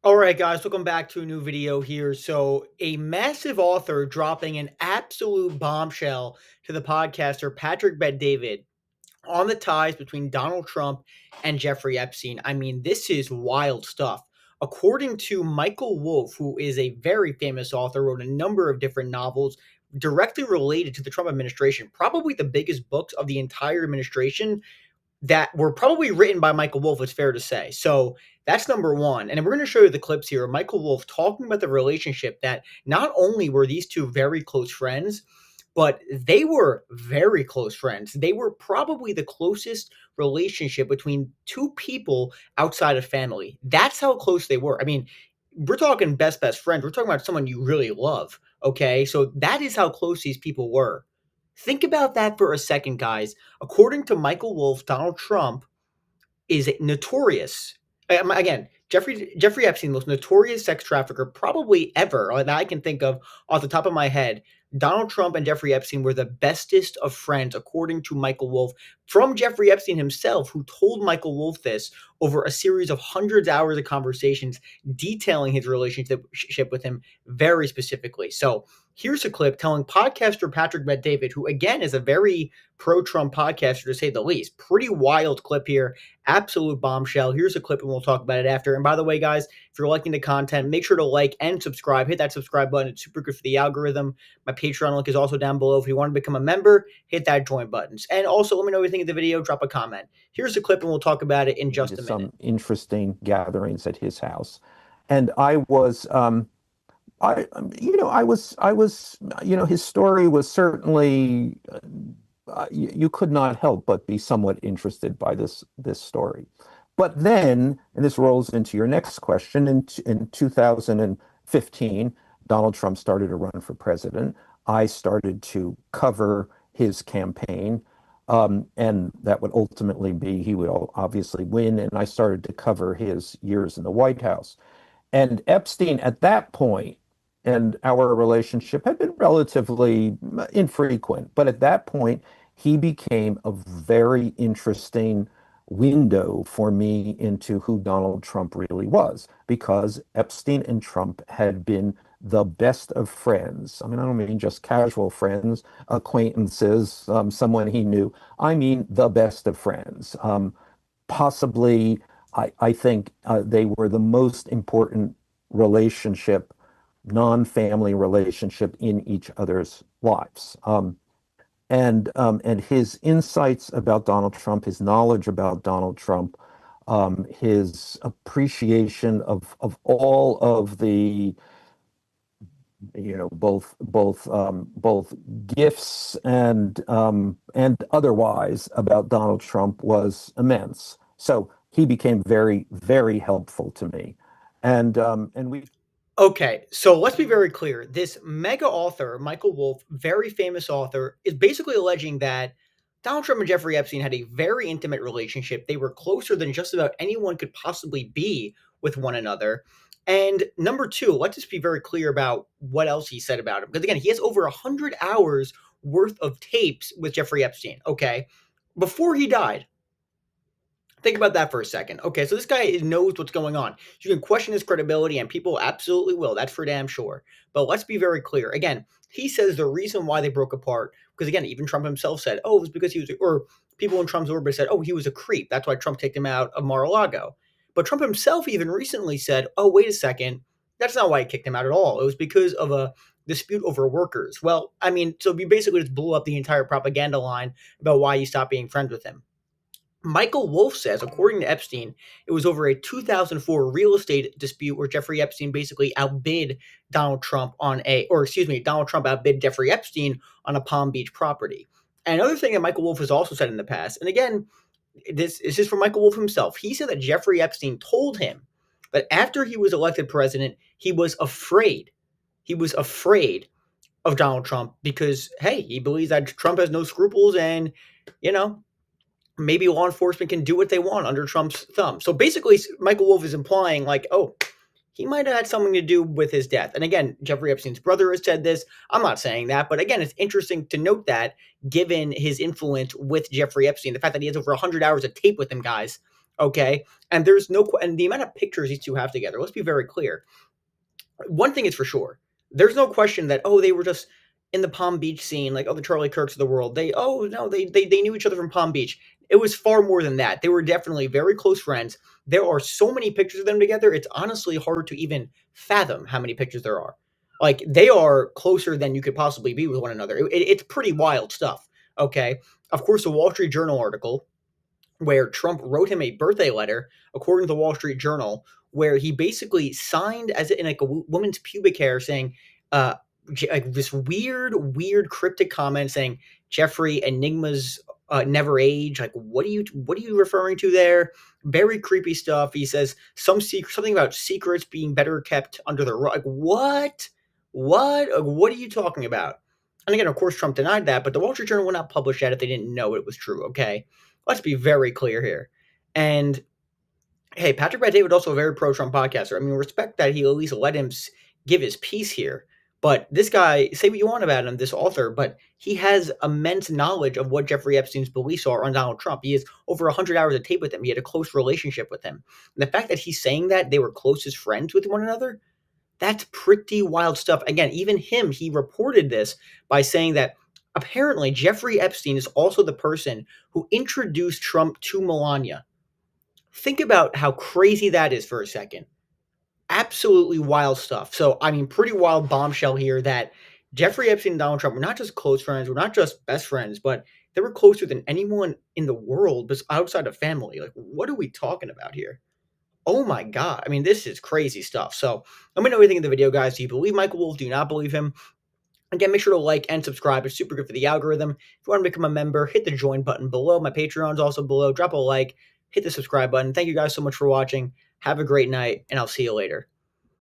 All right, guys, welcome back to a new video here. So, a massive author dropping an absolute bombshell to the podcaster Patrick Bet-David on the ties between Donald Trump and Jeffrey Epstein. I mean, this is wild stuff. According to Michael Wolff, who is a very famous author, wrote a number of different novels directly related to the Trump administration, probably the biggest books of the entire administration that were probably written by Michael Wolff, it's fair to say. So that's number one. And we're going to show you the clips here of Michael Wolff talking about the relationship that not only were these two very close friends, but they were very close friends. They were probably the closest relationship between two people outside of family. That's how close they were. I mean, we're talking best friends. We're talking about someone you really love. Okay. So that is how close these people were. Think about that for a second, guys. According to Michael Wolff, Donald Trump is notorious. Again, Jeffrey Epstein, the most notorious sex trafficker probably ever that I can think of off the top of my head. Donald Trump and Jeffrey Epstein were the bestest of friends, according to Michael Wolff, from Jeffrey Epstein himself, who told Michael Wolff this over a series of hundreds of hours of conversations detailing his relationship with him very specifically. So here's a clip telling podcaster Patrick Bet-David, who again is a very pro-Trump podcaster to say the least. Pretty wild clip here. Absolute bombshell. Here's a clip and we'll talk about it after. And by the way, guys, if you're liking the content, make sure to like and subscribe. Hit that subscribe button. It's super good for the algorithm. My Patreon link is also down below. If you want to become a member, hit that join buttons. And also, let me know what you think of the video. Drop a comment. Here's a clip and we'll talk about it in just a minute. Some interesting gatherings at his house. And I was, his story was certainly, you could not help but be somewhat interested by this story. But then, and this rolls into your next question, in 2015, Donald Trump started to run for president. I started to cover his campaign, and that would ultimately be he would obviously win. And I started to cover his years in the White House. And Epstein at that point, and our relationship had been relatively infrequent, but at that point, he became a very interesting window for me into who Donald Trump really was, because Epstein and Trump had been the best of friends. I mean, I don't mean just casual friends, acquaintances, someone he knew. I mean the best of friends. Possibly, I think they were the most important relationship, non-family relationship in each other's lives. And his insights about Donald Trump, his knowledge about Donald Trump, his appreciation of all of the, both gifts and otherwise about Donald Trump was immense. So he became very, very helpful to me, and we. Okay, so let's be very clear. This mega author, Michael Wolff, very famous author, is basically alleging that Donald Trump and Jeffrey Epstein had a very intimate relationship. They were closer than just about anyone could possibly be with one another. And number two, let's just be very clear about what else he said about him. Because again, he has over 100 hours worth of tapes with Jeffrey Epstein, okay, before he died. Think about that for a second. Okay, so this guy knows what's going on. You can question his credibility, and people absolutely will. That's for damn sure. But let's be very clear. Again, he says the reason why they broke apart, because again, even Trump himself said, oh, it was because he was, or people in Trump's orbit said, oh, he was a creep. That's why Trump kicked him out of Mar-a-Lago. But Trump himself even recently said, oh, wait a second. That's not why he kicked him out at all. It was because of a dispute over workers. Well, I mean, so we basically just blew up the entire propaganda line about why you stopped being friends with him. Michael Wolff says, according to Epstein, it was over a 2004 real estate dispute where Jeffrey Epstein basically outbid Donald Trump Donald Trump outbid Jeffrey Epstein on a Palm Beach property. And another thing that Michael Wolff has also said in the past, and again, this is from Michael Wolff himself. He said that Jeffrey Epstein told him that after he was elected president, he was afraid. He was afraid of Donald Trump because, hey, he believes that Trump has no scruples and, you know, maybe law enforcement can do what they want under Trump's thumb. So basically, Michael Wolff is implying like, oh, he might have had something to do with his death. And again, Jeffrey Epstein's brother has said this. I'm not saying that, but again, it's interesting to note that given his influence with Jeffrey Epstein, the fact that he has over 100 hours of tape with him, guys, Okay. And there's no, and the amount of pictures these two have together, let's be very clear. One thing is for sure. There's no question that, oh, they were just in the Palm Beach scene, like, oh, the Charlie Kirks of the world. Oh, no, they knew each other from Palm Beach. It was far more than that. They were definitely very close friends. There are so many pictures of them together. It's honestly hard to even fathom how many pictures there are. Like, they are closer than you could possibly be with one another. It's pretty wild stuff. Okay. Of course, the Wall Street Journal article where Trump wrote him a birthday letter, according to the Wall Street Journal, where he basically signed as in like a woman's pubic hair, saying, uh, like this weird cryptic comment saying Jeffrey Enigmas never age. Like, what are you referring to there? Very creepy stuff. He says something about secrets being better kept under the rug. Like, what? What are you talking about? And again, of course, Trump denied that, but the Wall Street Journal would not publish that if they didn't know it was true. Okay, let's be very clear here. And hey, Patrick Bet-David also a very pro-Trump podcaster. I mean, respect that he at least let him give his piece here. But this guy, say what you want about him, this author, but he has immense knowledge of what Jeffrey Epstein's beliefs are on Donald Trump. He has over 100 hours of tape with him. He had a close relationship with him. And the fact that he's saying that they were closest friends with one another, that's pretty wild stuff. Again, even him, he reported this by saying that apparently Jeffrey Epstein is also the person who introduced Trump to Melania. Think about how crazy that is for a second. Absolutely wild stuff. So, I mean, pretty wild bombshell here that Jeffrey Epstein and Donald Trump were not just close friends, were not just best friends, but they were closer than anyone in the world outside of family. Like, what are we talking about here? Oh my God. I mean, this is crazy stuff. So, let me know what you think of the video, guys. Do you believe Michael Wolff? Do you not believe him? Again, make sure to like and subscribe. It's super good for the algorithm. If you want to become a member, hit the join button below. My Patreon's also below. Drop a like, hit the subscribe button. Thank you guys so much for watching. Have a great night, and I'll see you later.